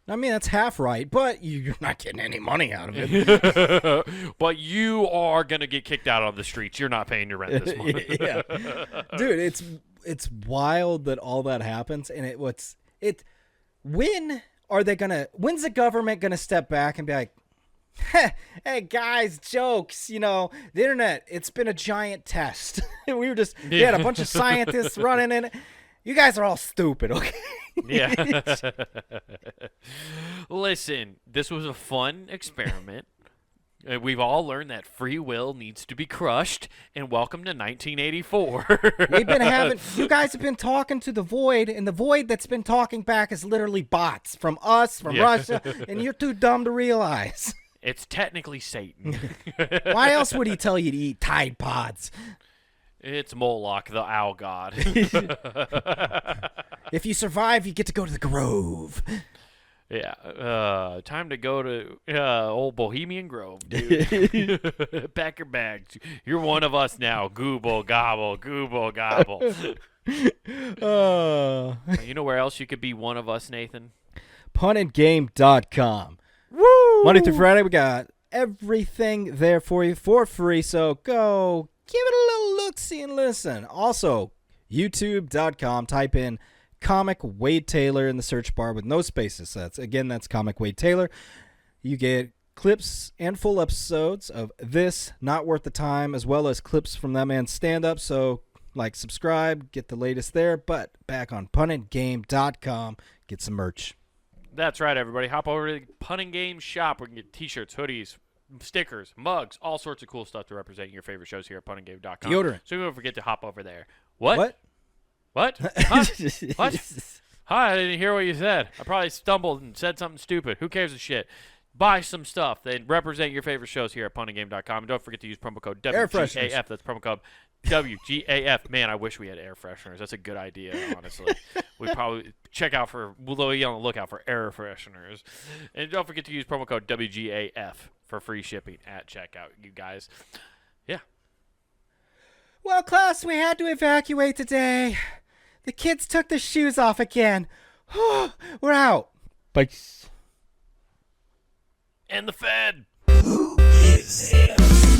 I mean, that's half right, but you're not getting any money out of it. But you are going to get kicked out on the streets. You're not paying your rent this month. Yeah. Dude, it's wild that all that happens, and when's the government going to step back and be like, hey guys, jokes, the internet, it's been a giant test. We had a bunch of scientists running in it. You guys are all stupid, okay? Yeah. Listen, this was a fun experiment. We've all learned that free will needs to be crushed, and welcome to 1984. You guys have been talking to the void, and the void that's been talking back is literally bots from us, from Russia, and you're too dumb to realize. It's technically Satan. Why else would he tell you to eat Tide Pods? It's Moloch, the owl god. If you survive, you get to go to the Grove. Yeah. Time to go to old Bohemian Grove, dude. Pack your bags. You're one of us now. Gooble, gobble, gooble, gobble. You know where else you could be one of us, Nathan? Puntedgame.com. Woo! Monday through Friday, we got everything there for you for free, so go give it a little look-see and listen. Also, youtube.com, type in Comic Wade Taylor in the search bar with no spaces. That's Comic Wade Taylor. You get clips and full episodes of this, Not Worth the Time, as well as clips from them and stand-up. So, like, subscribe, get the latest there. But back on puntandgame.com, get some merch. That's right, everybody. Hop over to the Punt and Game shop. We can get T-shirts, hoodies, stickers, mugs, all sorts of cool stuff to represent your favorite shows here at puntandgame.com. Deodorant. So don't forget to hop over there. What? What? Huh? What? Hi, I didn't hear what you said. I probably stumbled and said something stupid. Who cares a shit? Buy some stuff. Then represent your favorite shows here at puntandgame.com. And don't forget to use promo code Air WGAF. fresheners. That's promo code WGAF. Man, I wish we had air fresheners. That's a good idea, honestly. We probably we'll be on the lookout for air fresheners. And don't forget to use promo code WGAF for free shipping at checkout, you guys. Yeah. Well, class, we had to evacuate today. The kids took their shoes off again. We're out. Bye. And the Fed. Who is it?